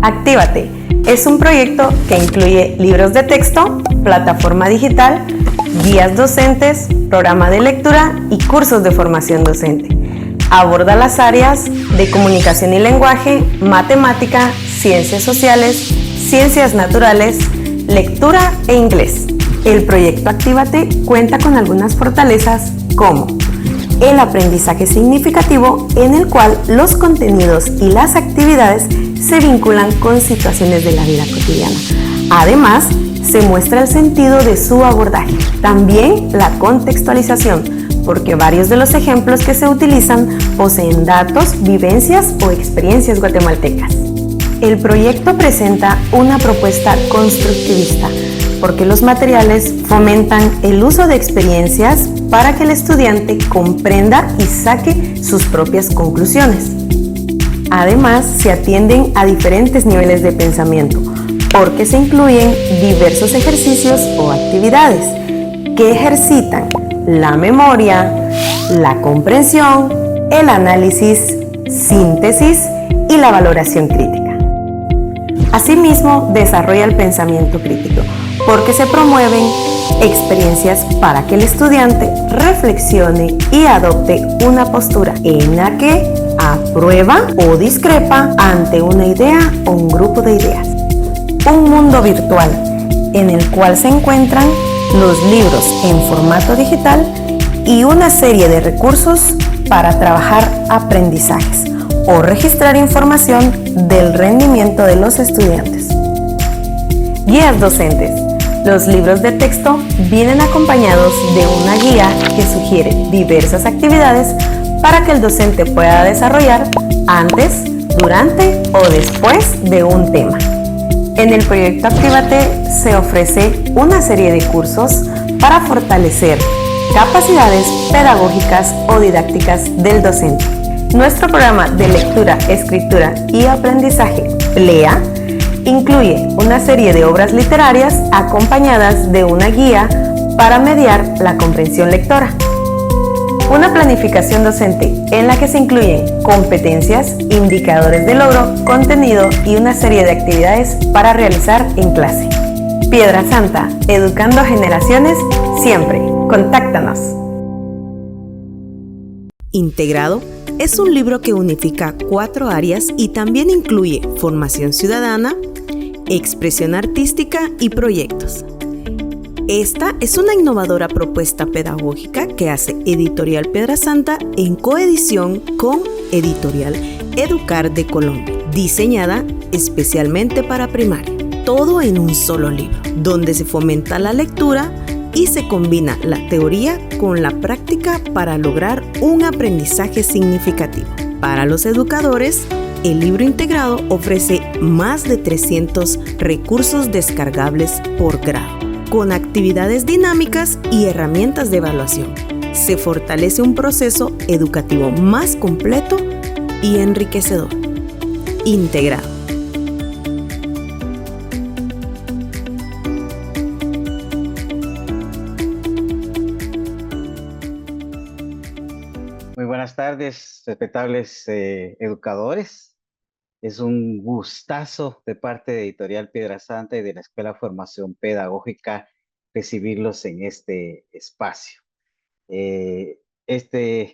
Actívate es un proyecto que incluye libros de texto, plataforma digital, guías docentes, programa de lectura y cursos de formación docente. Aborda las áreas de comunicación y lenguaje, matemática, ciencias sociales, ciencias naturales, lectura e inglés. El proyecto Actívate cuenta con algunas fortalezas como el aprendizaje significativo, en el cual los contenidos y las actividades se vinculan con situaciones de la vida cotidiana. Además, se muestra el sentido de su abordaje. También la contextualización, porque varios de los ejemplos que se utilizan poseen datos, vivencias o experiencias guatemaltecas. El proyecto presenta una propuesta constructivista, porque los materiales fomentan el uso de experiencias para que el estudiante comprenda y saque sus propias conclusiones. Además, se atienden a diferentes niveles de pensamiento, porque se incluyen diversos ejercicios o actividades que ejercitan la memoria, la comprensión, el análisis, síntesis y la valoración crítica. Asimismo, desarrolla el pensamiento crítico, porque se promueven experiencias para que el estudiante reflexione y adopte una postura en la que aprueba o discrepa ante una idea o un grupo de ideas. Un mundo virtual en el cual se encuentran los libros en formato digital y una serie de recursos para trabajar aprendizajes o registrar información del rendimiento de los estudiantes. Guías docentes. Los libros de texto vienen acompañados de una guía que sugiere diversas actividades para que el docente pueda desarrollar antes, durante o después de un tema. En el proyecto Actívate se ofrece una serie de cursos para fortalecer capacidades pedagógicas o didácticas del docente. Nuestro programa de lectura, escritura y aprendizaje, PLEA, incluye una serie de obras literarias acompañadas de una guía para mediar la comprensión lectora. Una planificación docente en la que se incluyen competencias, indicadores de logro, contenido y una serie de actividades para realizar en clase. Piedra Santa, educando generaciones siempre. Contáctanos. Integrado es un libro que unifica 4 áreas y también incluye formación ciudadana, expresión artística y proyectos. Esta es una innovadora propuesta pedagógica que hace Editorial Piedra Santa en coedición con Editorial Educar de Colombia, diseñada especialmente para primaria. Todo en un solo libro, donde se fomenta la lectura y se combina la teoría con la práctica para lograr un aprendizaje significativo. Para los educadores, el libro integrado ofrece más de 300 recursos descargables por grado, con actividades dinámicas y herramientas de evaluación. Se fortalece un proceso educativo más completo y enriquecedor. Integrado. Muy buenas tardes, respetables educadores. Es un gustazo de parte de Editorial Piedra Santa y de la Escuela de Formación Pedagógica recibirlos en este espacio.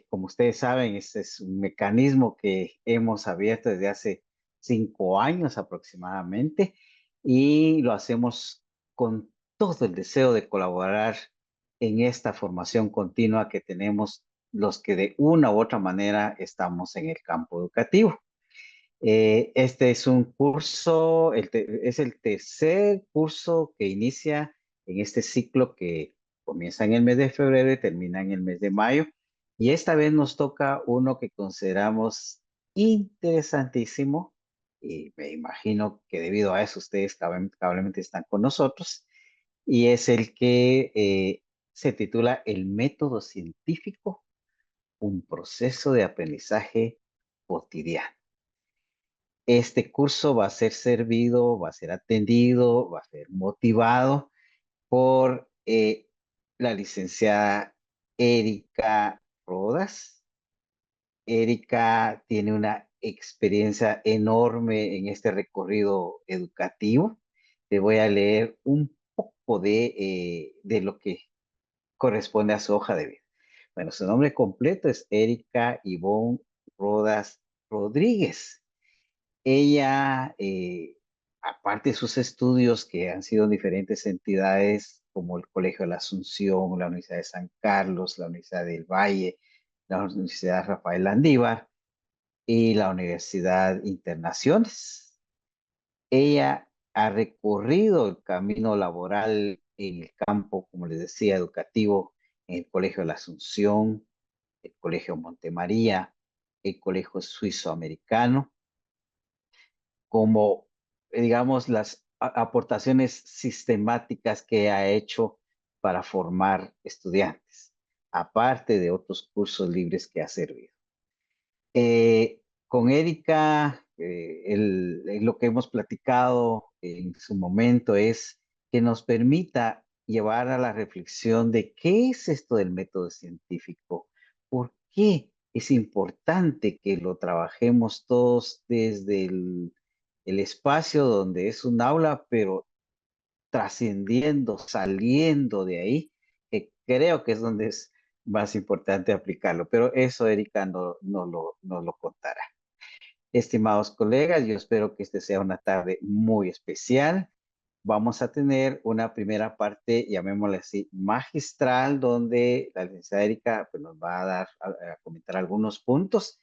Como ustedes saben, este es un mecanismo que hemos abierto desde hace 5 años aproximadamente y lo hacemos con todo el deseo de colaborar en esta formación continua que tenemos los que de una u otra manera estamos en el campo educativo. Este es un curso, es el tercer curso que inicia en este ciclo que comienza en el mes de febrero y termina en el mes de mayo. Y esta vez nos toca uno que consideramos interesantísimo y me imagino que debido a eso ustedes probablemente están con nosotros y es el que se titula El método científico, un proceso de aprendizaje cotidiano. Este curso va a ser servido, va a ser atendido, va a ser motivado por la licenciada Erika Rodas. Erika tiene una experiencia enorme en este recorrido educativo. Te voy a leer un poco de lo que corresponde a su hoja de vida. Bueno, su nombre completo es Erika Ivonne Rodas Rodríguez. Ella, aparte de sus estudios que han sido en diferentes entidades como el Colegio de la Asunción, la Universidad de San Carlos, la Universidad del Valle, la Universidad Rafael Landívar y la Universidad Internaciones. Ella ha recorrido el camino laboral en el campo, como les decía, educativo, en el Colegio de la Asunción, el Colegio Montemaría, el Colegio Suizo-Americano, como, digamos, las aportaciones sistemáticas que ha hecho para formar estudiantes, aparte de otros cursos libres que ha servido. Con Erika, lo que hemos platicado en su momento es que nos permita llevar a la reflexión de qué es esto del método científico, por qué es importante que lo trabajemos todos desde el espacio donde es un aula, pero trascendiendo, saliendo de ahí, que creo que es donde es más importante aplicarlo. Pero eso Erika no lo contará. Estimados colegas, yo espero que este sea una tarde muy especial. Vamos a tener una primera parte, llamémosle así, magistral, donde la licenciada Erika pues, nos va a dar a comentar algunos puntos.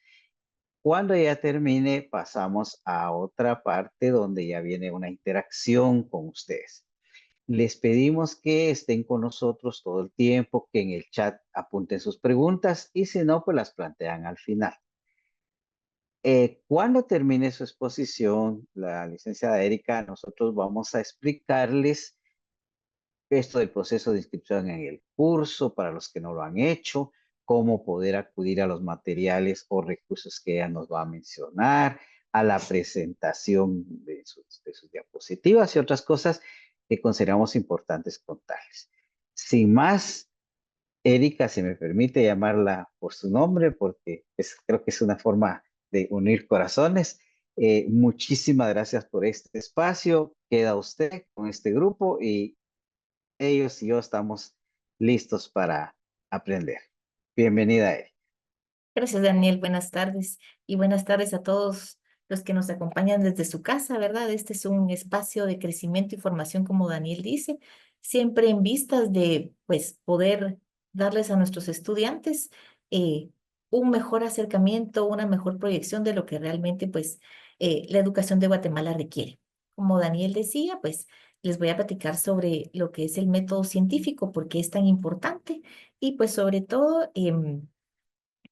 Cuando ya termine, pasamos a otra parte donde ya viene una interacción con ustedes. Les pedimos que estén con nosotros todo el tiempo, que en el chat apunten sus preguntas y si no, pues las plantean al final. Cuando termine su exposición, la licenciada Erika, nosotros vamos a explicarles esto del proceso de inscripción en el curso para los que no lo han hecho, cómo poder acudir a los materiales o recursos que ella nos va a mencionar, a la presentación de sus diapositivas y otras cosas que consideramos importantes contarles. Sin más, Erika, si me permite llamarla por su nombre, porque creo que es una forma de unir corazones. Muchísimas gracias por este espacio. Queda usted con este grupo y ellos y yo estamos listos para aprender. Bienvenida, Erika. Gracias, Daniel. Buenas tardes y buenas tardes a todos los que nos acompañan desde su casa, ¿verdad? Este es un espacio de crecimiento y formación, como Daniel dice, siempre en vistas de, pues, poder darles a nuestros estudiantes eh, un mejor acercamiento, una mejor proyección de lo que realmente, pues, la educación de Guatemala requiere. Como Daniel decía, pues, les voy a platicar sobre lo que es el método científico, por qué es tan importante y, pues, sobre todo,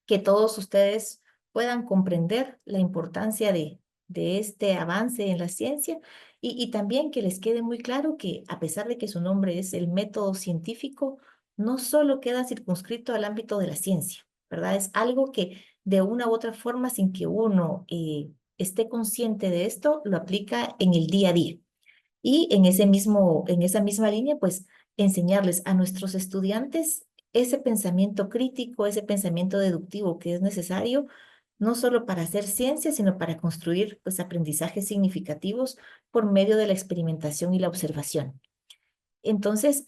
que todos ustedes puedan comprender la importancia de este avance en la ciencia y también que les quede muy claro que a pesar de que su nombre es el método científico, no solo queda circunscrito al ámbito de la ciencia, ¿verdad? Es algo que de una u otra forma, sin que uno esté consciente de esto, lo aplica en el día a día. Y en esa misma línea, pues enseñarles a nuestros estudiantes ese pensamiento crítico, ese pensamiento deductivo que es necesario, no solo para hacer ciencia, sino para construir pues aprendizajes significativos por medio de la experimentación y la observación. Entonces,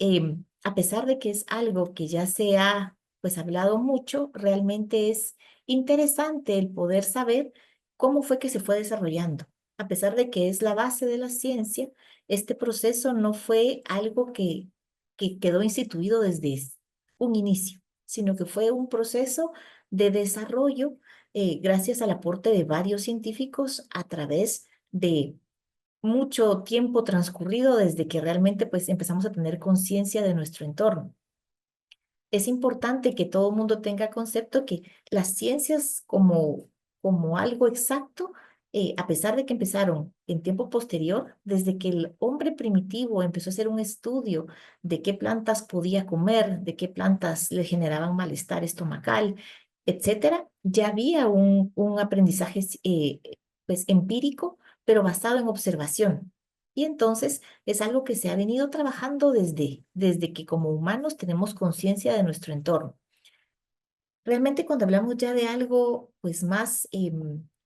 a pesar de que es algo que ya se ha pues hablado mucho, realmente es interesante el poder saber cómo fue que se fue desarrollando. A pesar de que es la base de la ciencia, este proceso no fue algo que quedó instituido desde un inicio, sino que fue un proceso de desarrollo gracias al aporte de varios científicos a través de mucho tiempo transcurrido desde que realmente pues empezamos a tener conciencia de nuestro entorno. Es importante que todo el mundo tenga concepto que las ciencias como algo exacto, a pesar de que empezaron en tiempo posterior, desde que el hombre primitivo empezó a hacer un estudio de qué plantas podía comer, de qué plantas le generaban malestar estomacal, etcétera, ya había un aprendizaje pues empírico, pero basado en observación. Y entonces es algo que se ha venido trabajando desde que como humanos tenemos conciencia de nuestro entorno. Realmente cuando hablamos ya de algo pues más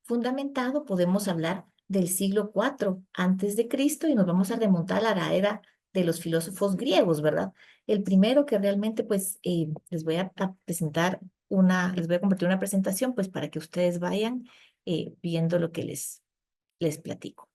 fundamentado, podemos hablar del siglo IV antes de Cristo y nos vamos a remontar a la era de los filósofos griegos, ¿verdad? El primero que realmente, pues, les voy a presentar les voy a compartir una presentación, pues, para que ustedes vayan viendo lo que les platico.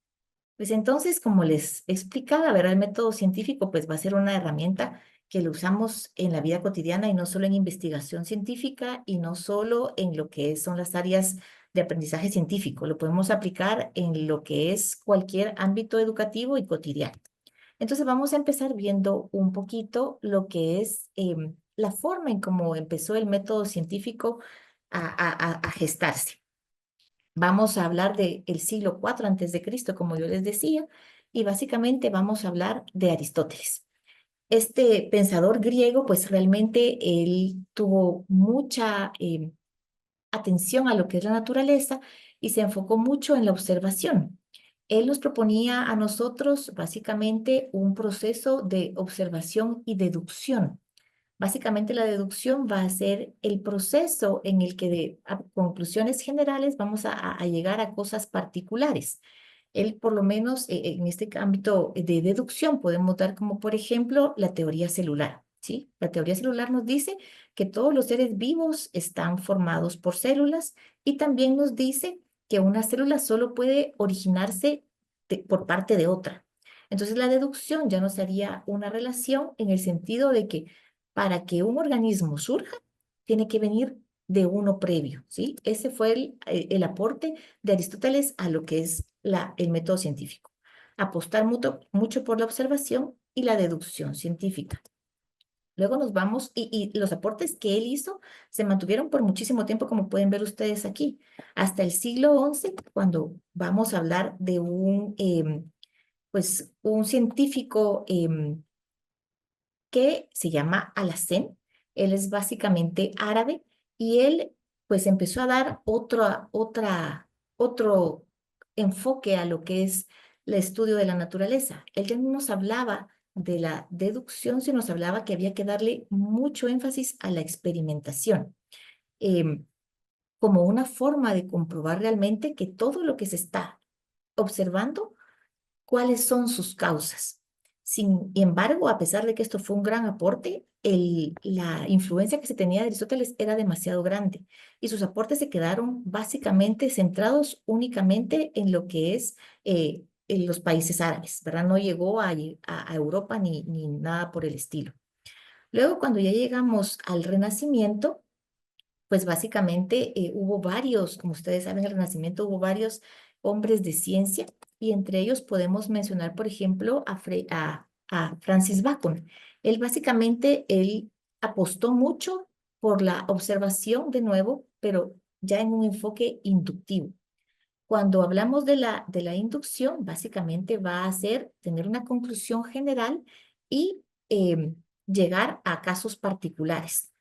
Pues entonces, como les explicaba, ¿verdad? El método científico pues va a ser una herramienta que lo usamos en la vida cotidiana y no solo en investigación científica y no solo en lo que son las áreas de aprendizaje científico. Lo podemos aplicar en lo que es cualquier ámbito educativo y cotidiano. Entonces vamos a empezar viendo un poquito lo que es la forma en cómo empezó el método científico a gestarse. Vamos a hablar del siglo IV antes de Cristo, como yo les decía, y básicamente vamos a hablar de Aristóteles. Este pensador griego, pues realmente él tuvo mucha atención a lo que es la naturaleza y se enfocó mucho en la observación. Él nos proponía a nosotros básicamente un proceso de observación y deducción. Básicamente la deducción va a ser el proceso en el que de conclusiones generales vamos a llegar a cosas particulares. Él, por lo menos en este ámbito de deducción, podemos dar como, por ejemplo, la teoría celular, ¿sí? La teoría celular nos dice que todos los seres vivos están formados por células y también nos dice que una célula solo puede originarse por parte de otra. Entonces, la deducción ya nos haría una relación en el sentido de que para que un organismo surja, tiene que venir de uno previo, ¿sí? Ese fue el aporte de Aristóteles a lo que es el método científico. Apostar mucho por la observación y la deducción científica. Luego nos vamos, y los aportes que él hizo se mantuvieron por muchísimo tiempo, como pueden ver ustedes aquí, hasta el siglo XI, cuando vamos a hablar de un científico que se llama Alhazen. Él es básicamente árabe y él pues empezó a dar otro enfoque a lo que es el estudio de la naturaleza. Él ya no nos hablaba de la deducción, sino nos hablaba que había que darle mucho énfasis a la experimentación, como una forma de comprobar realmente que todo lo que se está observando, cuáles son sus causas. Sin embargo, a pesar de que esto fue un gran aporte, la influencia que se tenía de Aristóteles era demasiado grande y sus aportes se quedaron básicamente centrados únicamente en lo que es en los países árabes, ¿verdad? No llegó a Europa ni nada por el estilo. Luego, cuando ya llegamos al Renacimiento, pues básicamente hubo varios, como ustedes saben, en el Renacimiento hubo varios hombres de ciencia y entre ellos podemos mencionar, por ejemplo, a Francis Bacon. Él apostó mucho por la observación de nuevo, pero ya en un enfoque inductivo. Cuando hablamos de la inducción, básicamente va a ser tener una conclusión general y llegar a casos particulares.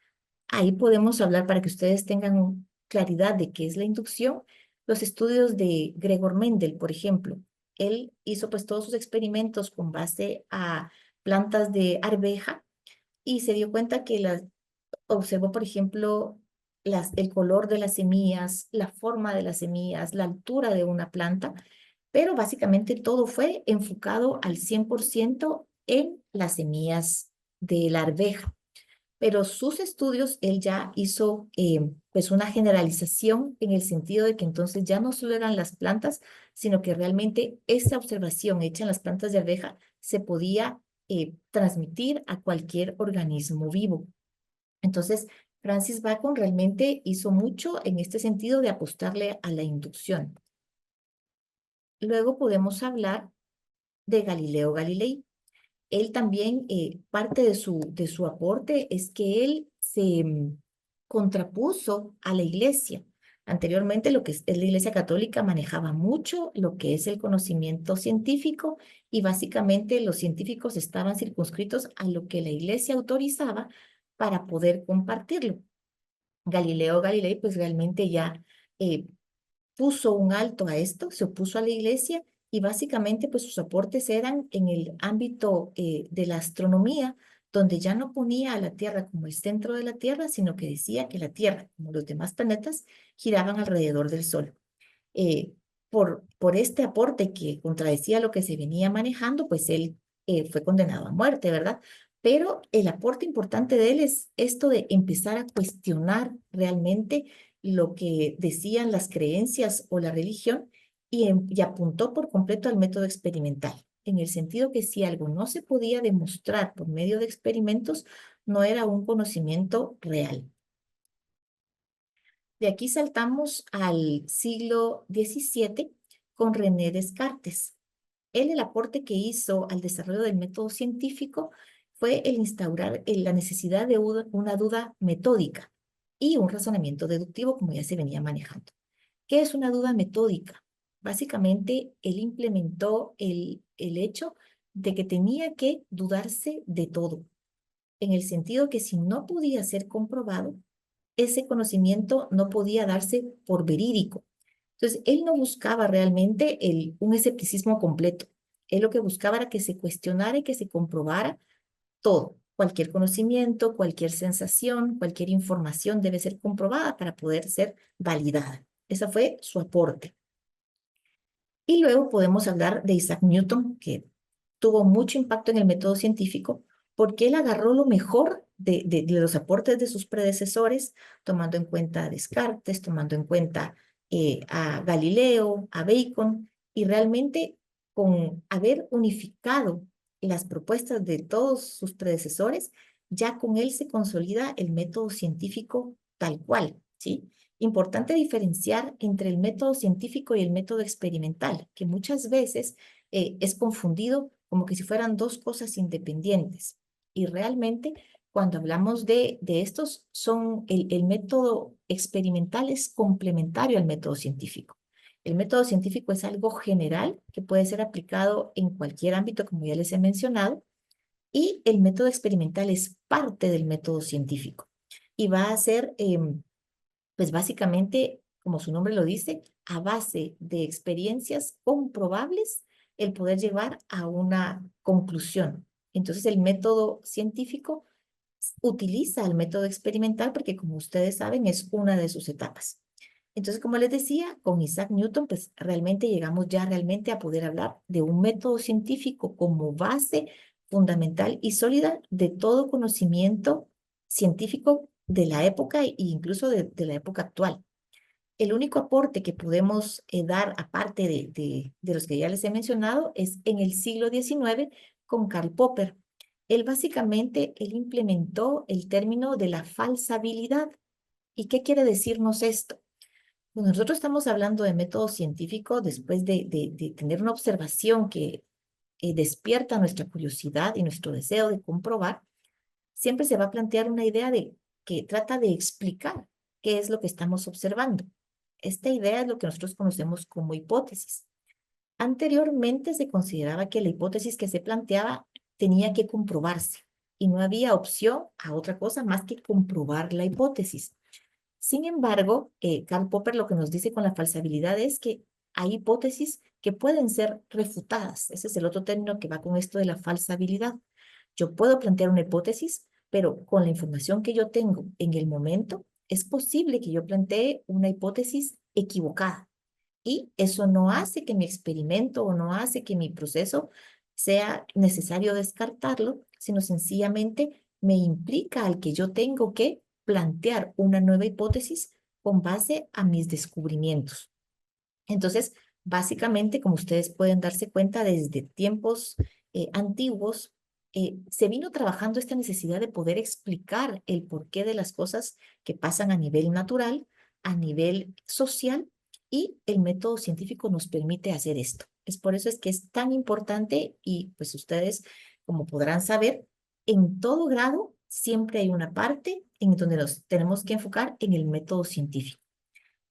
Ahí podemos hablar para que ustedes tengan claridad de qué es la inducción. Los estudios de Gregor Mendel, por ejemplo, él hizo pues todos sus experimentos con base a plantas de arveja y se dio cuenta que observó, por ejemplo, el color de las semillas, la forma de las semillas, la altura de una planta, pero básicamente todo fue enfocado al 100% en las semillas de la arveja. Pero sus estudios, él ya hizo pues una generalización en el sentido de que entonces ya no solo eran las plantas, sino que realmente esa observación hecha en las plantas de arveja se podía transmitir a cualquier organismo vivo. Entonces, Francis Bacon realmente hizo mucho en este sentido de apostarle a la inducción. Luego podemos hablar de Galileo Galilei. Él también, parte de su aporte es que él se contrapuso a la iglesia. Anteriormente, lo que es la Iglesia Católica manejaba mucho lo que es el conocimiento científico y básicamente los científicos estaban circunscritos a lo que la iglesia autorizaba para poder compartirlo. Galileo Galilei pues realmente ya puso un alto a esto, se opuso a la iglesia y básicamente pues sus aportes eran en el ámbito de la astronomía, donde ya no ponía a la Tierra como el centro de la Tierra, sino que decía que la Tierra, como los demás planetas, giraban alrededor del Sol. eh, por este aporte que contradecía lo que se venía manejando, pues él fue condenado a muerte, ¿verdad? Pero el aporte importante de él es esto de empezar a cuestionar realmente lo que decían las creencias o la religión y apuntó por completo al método experimental, en el sentido que si algo no se podía demostrar por medio de experimentos, no era un conocimiento real. De aquí saltamos al siglo XVII con René Descartes. Él, el aporte que hizo al desarrollo del método científico fue el instaurar la necesidad de una duda metódica y un razonamiento deductivo, como ya se venía manejando. ¿Qué es una duda metódica? Básicamente, él implementó el hecho de que tenía que dudarse de todo, en el sentido que si no podía ser comprobado, ese conocimiento no podía darse por verídico. Entonces, él no buscaba realmente un escepticismo completo. Él lo que buscaba era que se cuestionara y que se comprobara todo. Cualquier conocimiento, cualquier sensación, cualquier información debe ser comprobada para poder ser validada. Ese fue su aporte. Y luego podemos hablar de Isaac Newton, que tuvo mucho impacto en el método científico porque él agarró lo mejor de los aportes de sus predecesores, tomando en cuenta a Descartes, tomando en cuenta a Galileo, a Bacon, y realmente con haber unificado las propuestas de todos sus predecesores, ya con él se consolida el método científico tal cual, ¿sí? Importante diferenciar entre el método científico y el método experimental, que muchas veces es confundido como que si fueran dos cosas independientes. Y realmente, cuando hablamos de estos, el método experimental es complementario al método científico. El método científico es algo general que puede ser aplicado en cualquier ámbito, como ya les he mencionado, y el método experimental es parte del método científico. Y va a ser pues básicamente, como su nombre lo dice, a base de experiencias comprobables, el poder llevar a una conclusión. Entonces, el método científico utiliza el método experimental porque, como ustedes saben, es una de sus etapas. Entonces, como les decía, con Isaac Newton, pues realmente llegamos ya realmente a poder hablar de un método científico como base fundamental y sólida de todo conocimiento científico de la época e incluso de la época actual. El único aporte que podemos dar, aparte de los que ya les he mencionado, es en el siglo XIX con Karl Popper. Él implementó el término de la falsabilidad. ¿Y qué quiere decirnos esto? Bueno, nosotros estamos hablando de método científico después de tener una observación que despierta nuestra curiosidad y nuestro deseo de comprobar. Siempre se va a plantear una idea que trata de explicar qué es lo que estamos observando. Esta idea es lo que nosotros conocemos como hipótesis. Anteriormente se consideraba que la hipótesis que se planteaba tenía que comprobarse y no había opción a otra cosa más que comprobar la hipótesis. Sin embargo, Karl Popper lo que nos dice con la falsabilidad es que hay hipótesis que pueden ser refutadas. Ese es el otro término que va con esto de la falsabilidad. Yo puedo plantear una hipótesis, pero con la información que yo tengo en el momento, es posible que yo plantee una hipótesis equivocada. Y eso no hace que mi experimento o no hace que mi proceso sea necesario descartarlo, sino sencillamente me implica al que yo tengo que plantear una nueva hipótesis con base a mis descubrimientos. Entonces, básicamente, como ustedes pueden darse cuenta, desde tiempos antiguos, se vino trabajando esta necesidad de poder explicar el porqué de las cosas que pasan a nivel natural, a nivel social, y el método científico nos permite hacer esto. Es por eso es que es tan importante y pues ustedes, como podrán saber, en todo grado siempre hay una parte en donde nos tenemos que enfocar en el método científico.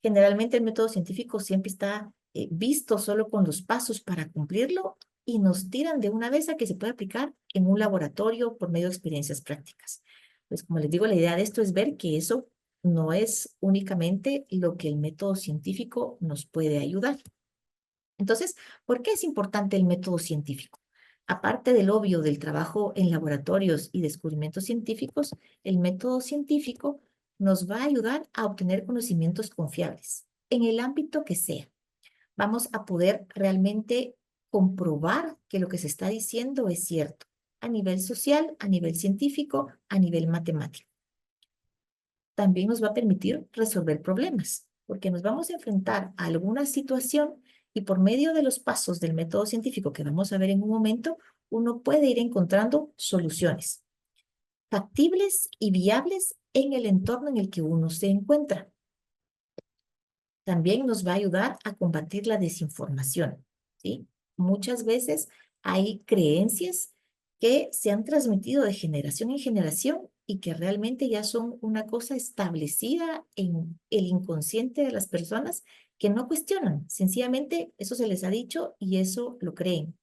Generalmente el método científico siempre está visto solo con los pasos para cumplirlo y nos tiran de una vez a que se puede aplicar en un laboratorio por medio de experiencias prácticas. Pues como les digo, la idea de esto es ver que eso no es únicamente lo que el método científico nos puede ayudar. Entonces, ¿por qué es importante el método científico? Aparte del obvio del trabajo en laboratorios y descubrimientos científicos, el método científico nos va a ayudar a obtener conocimientos confiables, en el ámbito que sea. vamos a poder realmente comprobar que lo que se está diciendo es cierto, a nivel social, a nivel científico, a nivel matemático. También nos va a permitir resolver problemas, porque nos vamos a enfrentar a alguna situación y por medio de los pasos del método científico que vamos a ver en un momento, uno puede ir encontrando soluciones factibles y viables en el entorno en el que uno se encuentra. También nos va a ayudar a combatir la desinformación, ¿sí? Muchas veces hay creencias que se han transmitido de generación en generación y que realmente ya son una cosa establecida en el inconsciente de las personas que no cuestionan. Sencillamente eso se les ha dicho y eso lo creen.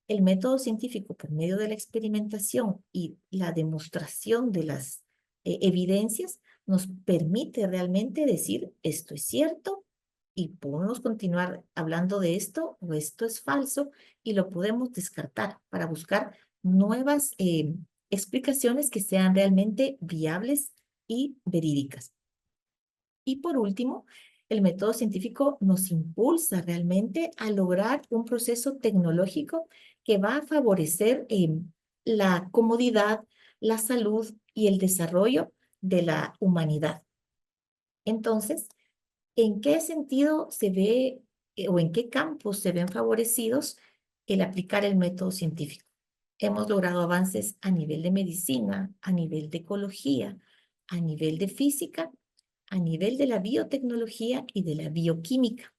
El método científico, por medio de la experimentación y la demostración de las evidencias, nos permite realmente decir esto es cierto y podemos continuar hablando de esto o esto es falso y lo podemos descartar para buscar nuevas explicaciones que sean realmente viables y verídicas. Y por último, el método científico nos impulsa realmente a lograr un proceso tecnológico que va a favorecer la comodidad, la salud y el desarrollo de la humanidad. Entonces, ¿en qué sentido se ve o en qué campos se ven favorecidos el aplicar el método científico? Hemos logrado avances a nivel de medicina, a nivel de ecología, a nivel de física, a nivel de la biotecnología y de la bioquímica.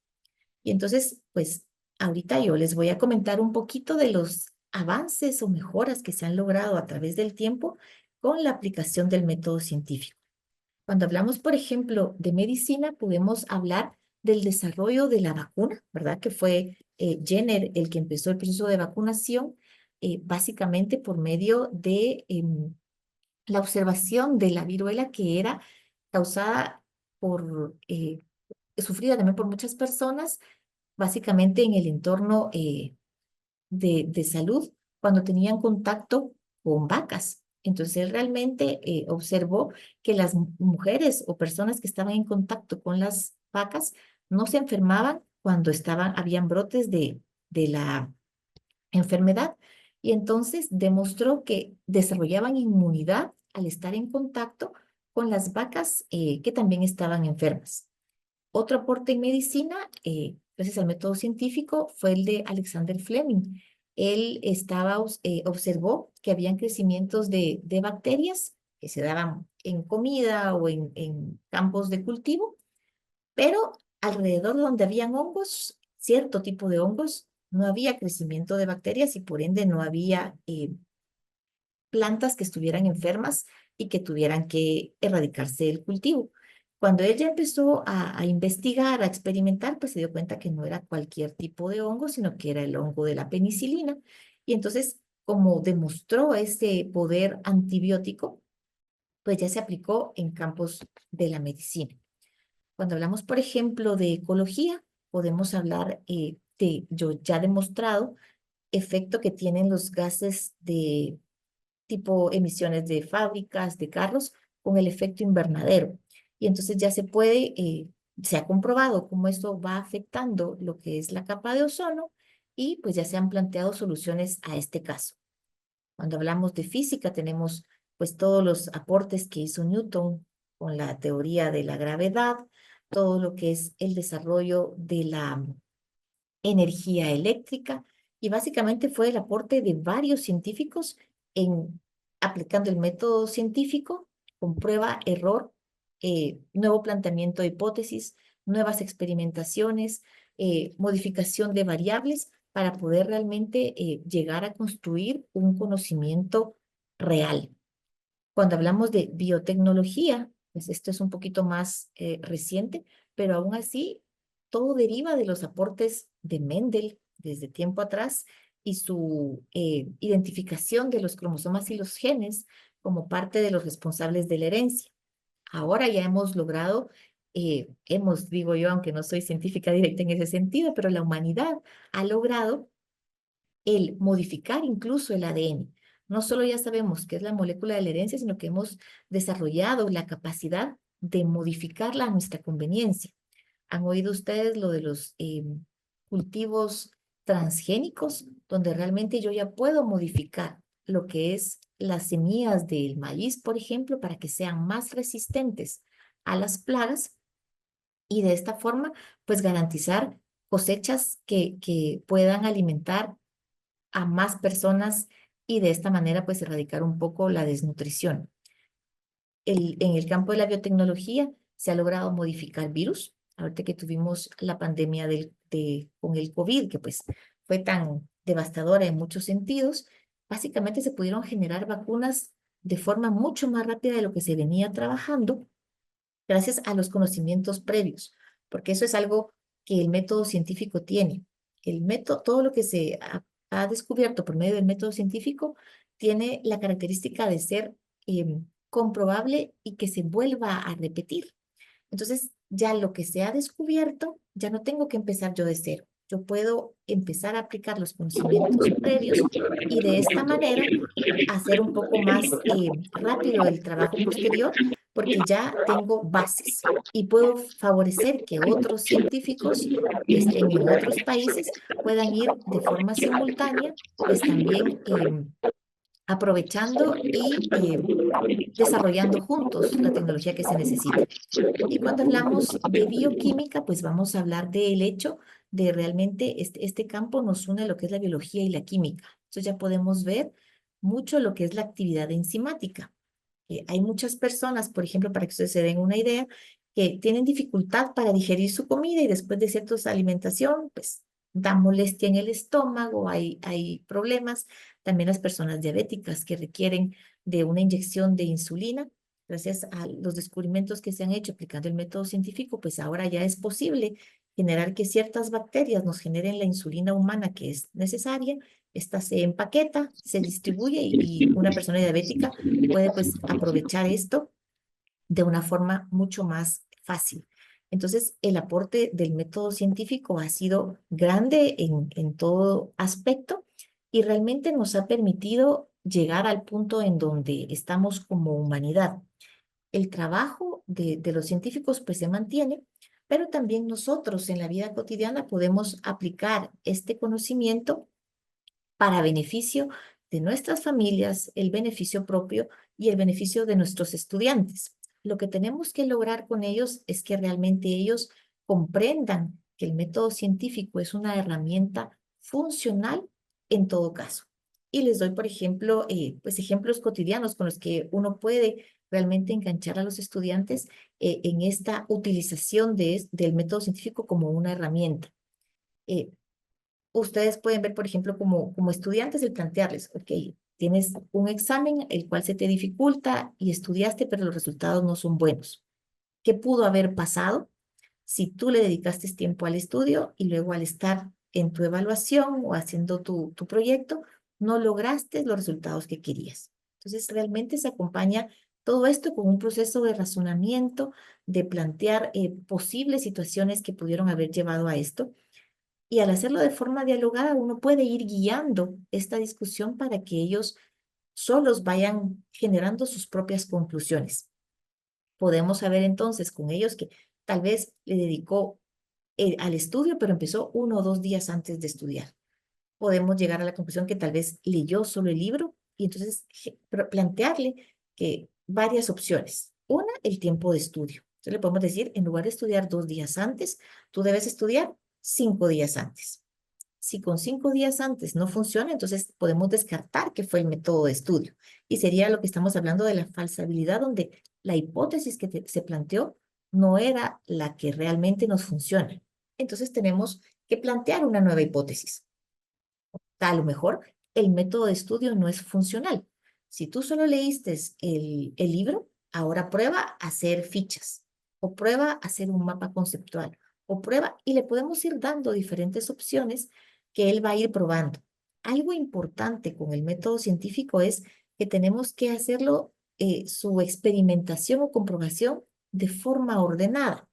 Y entonces, pues ahorita yo les voy a comentar un poquito de los avances o mejoras que se han logrado a través del tiempo con la aplicación del método científico. Cuando hablamos, por ejemplo, de medicina, podemos hablar del desarrollo de la vacuna, ¿verdad? Que fue Jenner el que empezó el proceso de vacunación, básicamente por medio de la observación de la viruela que era causada por, sufrida también por muchas personas, básicamente en el entorno de salud, cuando tenían contacto con vacas. Entonces él realmente observó que las mujeres o personas que estaban en contacto con las vacas no se enfermaban cuando habían brotes de la enfermedad. Y entonces demostró que desarrollaban inmunidad al estar en contacto con las vacas que también estaban enfermas. Otro aporte en medicina, gracias al método científico, fue el de Alexander Fleming. Él observó que habían crecimientos de bacterias que se daban en comida o en campos de cultivo, pero alrededor donde habían hongos, cierto tipo de hongos, no había crecimiento de bacterias y por ende no había plantas que estuvieran enfermas y que tuvieran que erradicarse del cultivo. Cuando él ya empezó a investigar, a experimentar, pues se dio cuenta que no era cualquier tipo de hongo, sino que era el hongo de la penicilina. Y entonces, como demostró ese poder antibiótico, pues ya se aplicó en campos de la medicina. Cuando hablamos, por ejemplo, de ecología, podemos hablar yo ya demostrado, efecto que tienen los gases de tipo emisiones de fábricas, de carros, con el efecto invernadero. Y entonces ya se ha comprobado cómo esto va afectando lo que es la capa de ozono y pues ya se han planteado soluciones a este caso. Cuando hablamos de física tenemos pues todos los aportes que hizo Newton con la teoría de la gravedad, todo lo que es el desarrollo de la energía eléctrica y básicamente fue el aporte de varios científicos en aplicando el método científico con prueba, error, nuevo planteamiento de hipótesis, nuevas experimentaciones, modificación de variables para poder realmente llegar a construir un conocimiento real. Cuando hablamos de biotecnología, pues esto es un poquito más reciente, pero aún así todo deriva de los aportes de Mendel desde tiempo atrás y su identificación de los cromosomas y los genes como parte de los responsables de la herencia. Ahora ya hemos logrado, digo yo, aunque no soy científica directa en ese sentido, pero la humanidad ha logrado el modificar incluso el ADN. No solo ya sabemos qué es la molécula de la herencia, sino que hemos desarrollado la capacidad de modificarla a nuestra conveniencia. ¿Han oído ustedes lo de los cultivos transgénicos, donde realmente yo ya puedo modificar lo que es las semillas del maíz, por ejemplo, para que sean más resistentes a las plagas y de esta forma, pues garantizar cosechas que puedan alimentar a más personas y de esta manera, pues erradicar un poco la desnutrición. En el campo de la biotecnología se ha logrado modificar virus. Ahorita que tuvimos la pandemia con el COVID, que pues fue tan devastadora en muchos sentidos, básicamente se pudieron generar vacunas de forma mucho más rápida de lo que se venía trabajando gracias a los conocimientos previos, porque eso es algo que el método científico tiene. El método, todo lo que ha descubierto por medio del método científico tiene la característica de ser comprobable y que se vuelva a repetir. Entonces, ya lo que se ha descubierto, ya no tengo que empezar yo de cero. Yo puedo empezar a aplicar los conocimientos previos y de esta manera hacer un poco más rápido el trabajo posterior porque ya tengo bases y puedo favorecer que otros científicos que estén en otros países puedan ir de forma simultánea, pues también aprovechando y desarrollando juntos la tecnología que se necesita. Y cuando hablamos de bioquímica, pues vamos a hablar del hecho de realmente este campo nos une lo que es la biología y la química. Entonces ya podemos ver mucho lo que es la actividad enzimática. Hay muchas personas, por ejemplo, para que ustedes se den una idea, que tienen dificultad para digerir su comida y después de cierta alimentación, pues da molestia en el estómago, hay problemas. También las personas diabéticas que requieren de una inyección de insulina. Gracias a los descubrimientos que se han hecho aplicando el método científico, pues ahora ya es posible generar que ciertas bacterias nos generen la insulina humana que es necesaria. Esta se empaqueta, se distribuye y una persona diabética puede pues aprovechar esto de una forma mucho más fácil. Entonces, el aporte del método científico ha sido grande en todo aspecto y realmente nos ha permitido llegar al punto en donde estamos como humanidad. El trabajo de los científicos pues se mantiene, pero también nosotros en la vida cotidiana podemos aplicar este conocimiento para beneficio de nuestras familias, el beneficio propio y el beneficio de nuestros estudiantes. Lo que tenemos que lograr con ellos es que realmente ellos comprendan que el método científico es una herramienta funcional en todo caso. Y les doy, por ejemplo, pues ejemplos cotidianos con los que uno puede realmente enganchar a los estudiantes en esta utilización del método científico como una herramienta. Eh, Ustedes pueden ver, por ejemplo, como estudiantes, el plantearles, ok, tienes un examen el cual se te dificulta y estudiaste, pero los resultados no son buenos. ¿Qué pudo haber pasado si tú le dedicaste tiempo al estudio y luego al estar en tu evaluación o haciendo tu proyecto, no lograste los resultados que querías? Entonces, realmente se acompaña todo esto con un proceso de razonamiento, de plantear posibles situaciones que pudieron haber llevado a esto y al hacerlo de forma dialogada, uno puede ir guiando esta discusión para que ellos solos vayan generando sus propias conclusiones. Podemos saber entonces con ellos que tal vez le dedicó al estudio, pero empezó 1 o 2 días antes de estudiar. Podemos llegar a la conclusión que tal vez leyó solo el libro y entonces plantearle que varias opciones. Una, el tiempo de estudio. Entonces le podemos decir, en lugar de estudiar 2 días antes, tú debes estudiar 5 días antes. Si con 5 días antes no funciona, entonces podemos descartar que fue el método de estudio. Y sería lo que estamos hablando de la falsabilidad, donde la hipótesis que se planteó no era la que realmente nos funciona. Entonces tenemos que plantear una nueva hipótesis. A lo mejor el método de estudio no es funcional. Si tú solo leíste el libro, ahora prueba a hacer fichas o prueba a hacer un mapa conceptual o prueba y le podemos ir dando diferentes opciones que él va a ir probando. Algo importante con el método científico es que tenemos que hacerlo, su experimentación o comprobación de forma ordenada.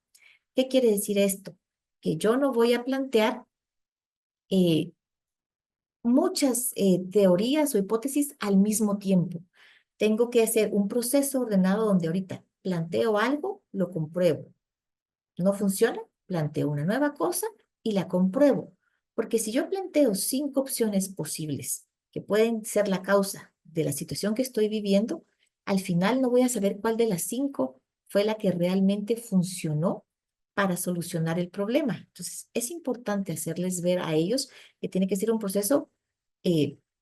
¿Qué quiere decir esto? Que yo no voy a plantear eh, muchas teorías o hipótesis al mismo tiempo. Tengo que hacer un proceso ordenado donde ahorita planteo algo, lo compruebo. No funciona, planteo una nueva cosa y la compruebo. Porque si yo planteo 5 opciones posibles que pueden ser la causa de la situación que estoy viviendo, al final no voy a saber cuál de las 5 fue la que realmente funcionó para solucionar el problema. Entonces, es importante hacerles ver a ellos que tiene que ser un proceso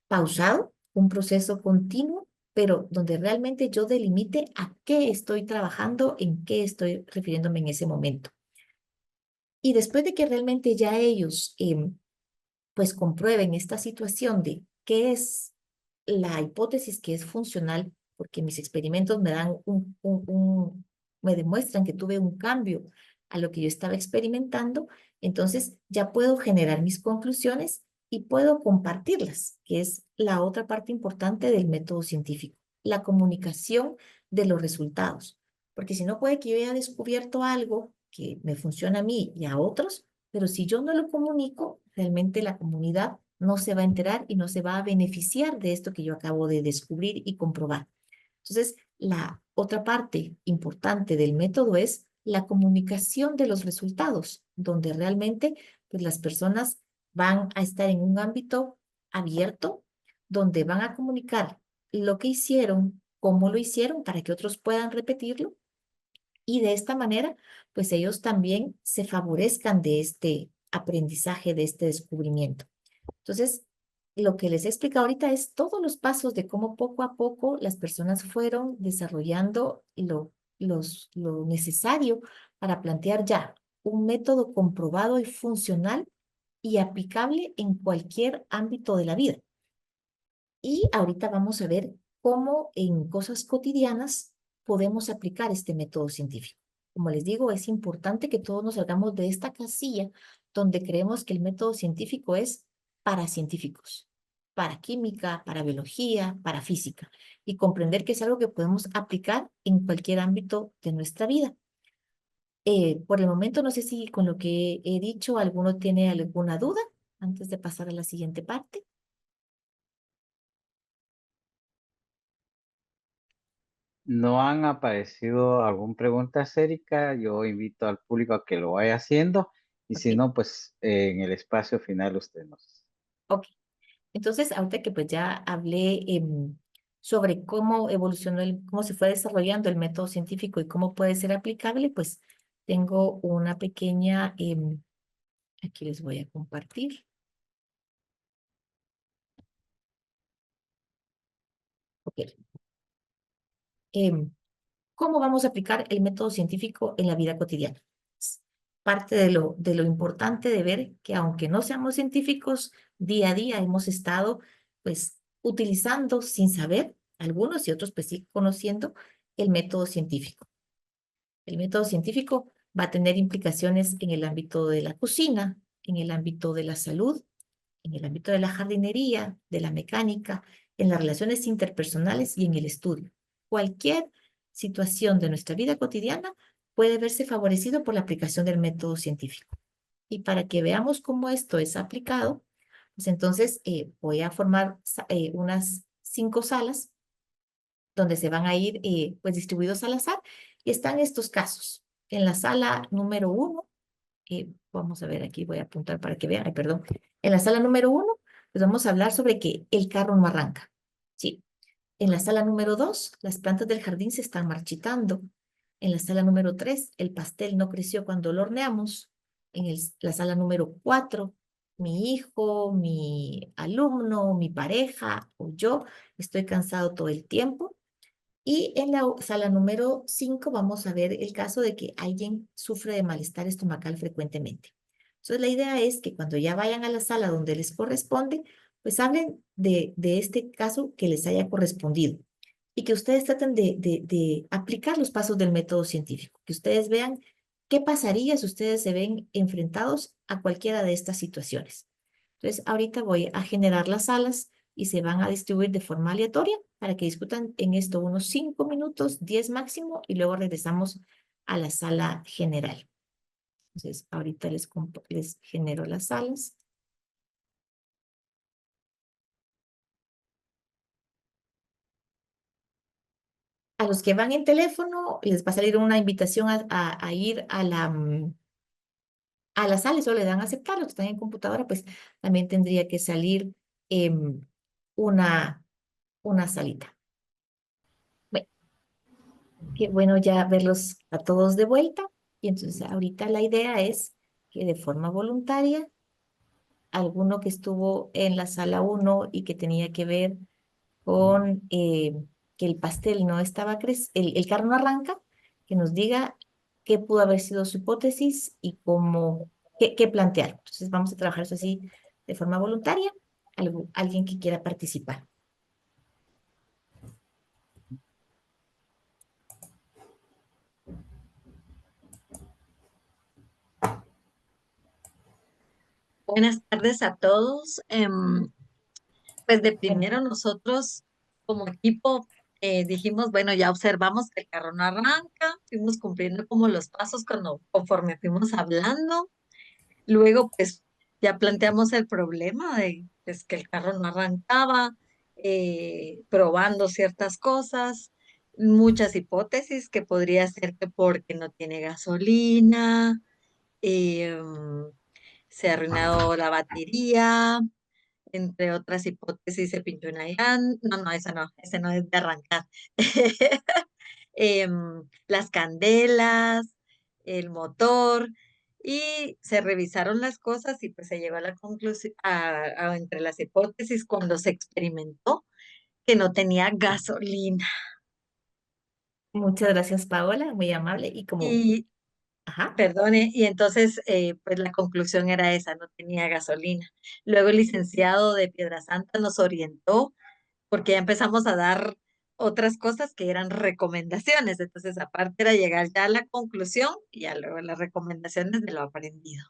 pausado, un proceso continuo, pero donde realmente yo delimite a qué estoy trabajando, en qué estoy refiriéndome en ese momento. Y después de que realmente ya ellos pues comprueben esta situación de qué es la hipótesis que es funcional, porque mis experimentos me dan me demuestran que tuve un cambio a lo que yo estaba experimentando, entonces ya puedo generar mis conclusiones y puedo compartirlas, que es la otra parte importante del método científico, la comunicación de los resultados. Porque si no puede que yo haya descubierto algo que me funciona a mí y a otros, pero si yo no lo comunico, realmente la comunidad no se va a enterar y no se va a beneficiar de esto que yo acabo de descubrir y comprobar. Entonces, la otra parte importante del método es la comunicación de los resultados, donde realmente pues, las personas van a estar en un ámbito abierto, donde van a comunicar lo que hicieron, cómo lo hicieron, para que otros puedan repetirlo y de esta manera, pues ellos también se favorezcan de este aprendizaje, de este descubrimiento. Entonces, lo que les he explicado ahorita es todos los pasos de cómo poco a poco las personas fueron desarrollando lo necesario para plantear ya un método comprobado y funcional y aplicable en cualquier ámbito de la vida. Y ahorita vamos a ver cómo en cosas cotidianas podemos aplicar este método científico. Como les digo, es importante que todos nos salgamos de esta casilla donde creemos que el método científico es para científicos, para química, para biología, para física, y comprender que es algo que podemos aplicar en cualquier ámbito de nuestra vida. Por el momento, no sé si con lo que he dicho alguno tiene alguna duda antes de pasar a la siguiente parte. No han aparecido alguna pregunta, Erika. Yo invito al público a que lo vaya haciendo y si Ok, no, pues en el espacio final usted nos... ok. Entonces, ahorita que pues ya hablé sobre cómo evolucionó, cómo se fue desarrollando el método científico y cómo puede ser aplicable, pues tengo una pequeña, aquí les voy a compartir. Ok. Em, ¿Cómo vamos a aplicar el método científico en la vida cotidiana? Es parte de lo importante de ver que aunque no seamos científicos, día a día hemos estado pues utilizando sin saber, algunos y otros pues sí conociendo el método científico. El método científico va a tener implicaciones en el ámbito de la cocina, en el ámbito de la salud, en el ámbito de la jardinería, de la mecánica, en las relaciones interpersonales y en el estudio. Cualquier situación de nuestra vida cotidiana puede verse favorecido por la aplicación del método científico. Y para que veamos cómo esto es aplicado, pues entonces voy a formar unas 5 salas donde se van a ir pues distribuidos al azar y están estos casos. En la sala número 1, vamos a ver, aquí voy a apuntar para que vean, ay, perdón. En la sala número 1, pues vamos a hablar sobre que el carro no arranca. Sí. En la sala número 2, las plantas del jardín se están marchitando. En la sala número 3, el pastel no creció cuando lo horneamos. En la sala número 4, mi hijo, mi alumno, mi pareja o yo estoy cansado todo el tiempo. Y en la sala número 5 vamos a ver el caso de que alguien sufre de malestar estomacal frecuentemente. Entonces la idea es que cuando ya vayan a la sala donde les corresponde, pues hablen de este caso que les haya correspondido y que ustedes traten de aplicar los pasos del método científico, que ustedes vean qué pasaría si ustedes se ven enfrentados a cualquiera de estas situaciones. Entonces ahorita voy a generar las salas y se van a distribuir de forma aleatoria para que discutan en esto unos 5 minutos, 10 máximo, y luego regresamos a la sala general. Entonces, ahorita les genero las salas. A los que van en teléfono, les va a salir una invitación a ir a la, a la sala y solo le dan a aceptar, los que están en computadora, pues también tendría que salir em, una, una salita. Bueno, qué bueno ya verlos a todos de vuelta. Y entonces ahorita la idea es que de forma voluntaria, alguno que estuvo en la sala uno y que tenía que ver con que el pastel no estaba, el carro no arranca, que nos diga qué pudo haber sido su hipótesis y cómo, qué plantear. Entonces vamos a trabajar eso así de forma voluntaria. Alguien que quiera participar. Buenas tardes a todos. Pues de Bueno, primero nosotros como equipo dijimos, bueno, ya observamos que el carro no arranca, fuimos cumpliendo como los pasos conforme fuimos hablando. Luego pues ya planteamos el problema de pues, que el carro no arrancaba, probando ciertas cosas, muchas hipótesis que podría ser que porque no tiene gasolina, se ha arruinado la batería, entre otras hipótesis, se pinchó una llanta. No, no, eso no, ese no es de arrancar. Las candelas, el motor, y se revisaron las cosas y pues se llegó a la conclusión, entre las hipótesis, cuando se experimentó que no tenía gasolina. muchas gracias, Paola, muy amable. Y como, Y, ajá, perdone, y entonces pues la conclusión era esa, no tenía gasolina. Luego el licenciado de Piedrasanta nos orientó porque ya empezamos a dar otras cosas que eran recomendaciones. Entonces, aparte era llegar ya a la conclusión y ya luego las recomendaciones de lo aprendido.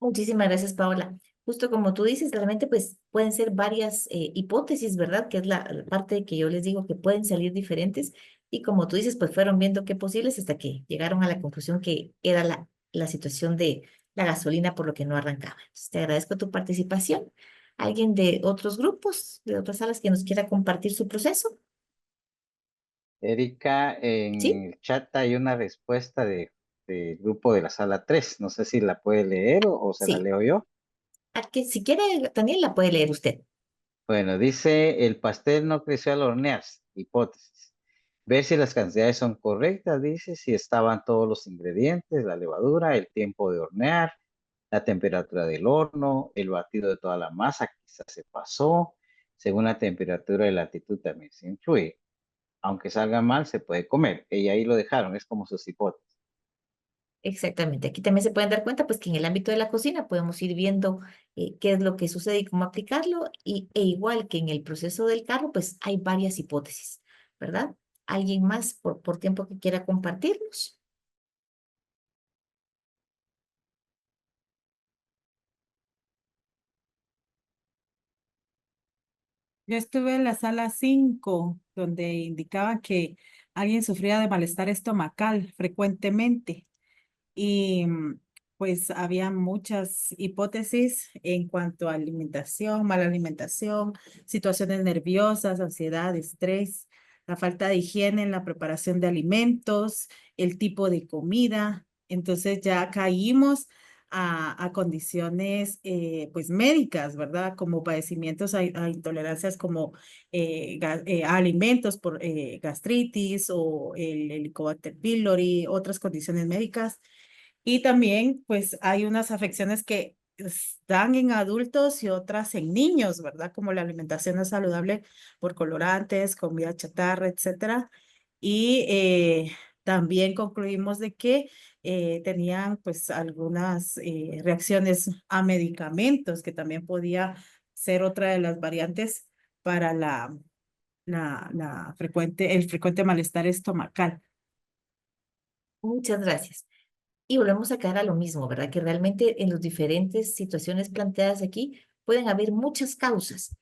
muchísimas gracias, Paola. Justo como tú dices, realmente pues pueden ser varias hipótesis, ¿verdad? Que es la parte que yo les digo que pueden salir diferentes. Y como tú dices, pues fueron viendo qué posibles hasta que llegaron a la conclusión que era la situación de la gasolina por lo que no arrancaba. Entonces, te agradezco tu participación. ¿Alguien de otros grupos, de otras salas que nos quiera compartir su proceso? Erika, ¿Sí? en el chat hay una respuesta del grupo de la sala 3. No sé si la puede leer o se la Sí. leo yo. A que, si quiere, también la puede leer usted. Bueno, dice, el pastel no creció al hornearse. Hipótesis. Ver si las cantidades son correctas, dice, si estaban todos los ingredientes, la levadura, el tiempo de hornear, la temperatura del horno, el batido de toda la masa, quizás se pasó. Según la temperatura y la latitud también se influye. Aunque salga mal, se puede comer. Y ahí lo dejaron, es como sus hipótesis. Exactamente. Aquí también se pueden dar cuenta, pues, que en el ámbito de la cocina podemos ir viendo qué es lo que sucede y cómo aplicarlo. E igual que en el proceso del carro, pues hay varias hipótesis, ¿verdad? ¿Alguien más por tiempo que quiera compartirnos? Yo estuve en la sala 5 donde indicaba que alguien sufría de malestar estomacal frecuentemente y pues había muchas hipótesis en cuanto a alimentación, mala alimentación, situaciones nerviosas, ansiedad, estrés, la falta de higiene en la preparación de alimentos, el tipo de comida. Entonces ya caímos a condiciones pues médicas, ¿verdad? Como padecimientos a intolerancias como a alimentos por gastritis o el Helicobacter pylori, otras condiciones médicas. Y también, pues, hay unas afecciones que están en adultos y otras en niños, ¿verdad? Como la alimentación no saludable por colorantes, comida chatarra, etcétera. Y también concluimos de que tenían, pues, algunas reacciones a medicamentos, que también podía ser otra de las variantes para el frecuente malestar estomacal. Muchas gracias. Y volvemos a caer a lo mismo, ¿verdad? Que realmente en las diferentes situaciones planteadas aquí pueden haber muchas causas.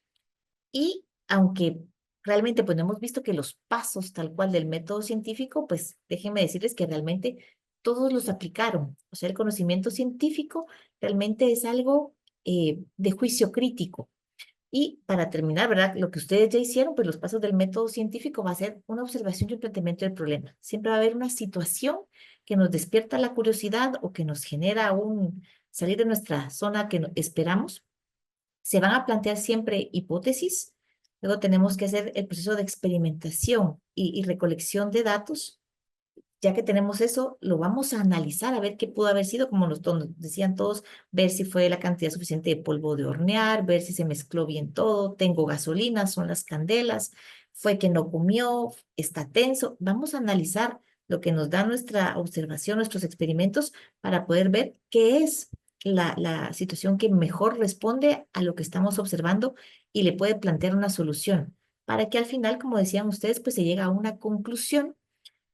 Y aunque realmente pues no hemos visto que los pasos tal cual del método científico, pues déjenme decirles que realmente todos los aplicaron. O sea, el conocimiento científico realmente es algo de juicio crítico. Y para terminar, ¿verdad? Lo que ustedes ya hicieron, pues los pasos del método científico va a ser una observación y un planteamiento del problema. Siempre va a haber una situación que nos despierta la curiosidad o que nos genera un salir de nuestra zona que esperamos. Se van a plantear siempre hipótesis. Luego tenemos que hacer el proceso de experimentación y recolección de datos. Ya que tenemos eso, lo vamos a analizar a ver qué pudo haber sido, como nos decían todos, ver si fue la cantidad suficiente de polvo de hornear, ver si se mezcló bien todo, tengo gasolina, son las candelas, fue que no comió, está tenso. Vamos a analizar lo que nos da nuestra observación, nuestros experimentos, para poder ver qué es la situación que mejor responde a lo que estamos observando y le puede plantear una solución, para que al final, como decían ustedes, pues se llega a una conclusión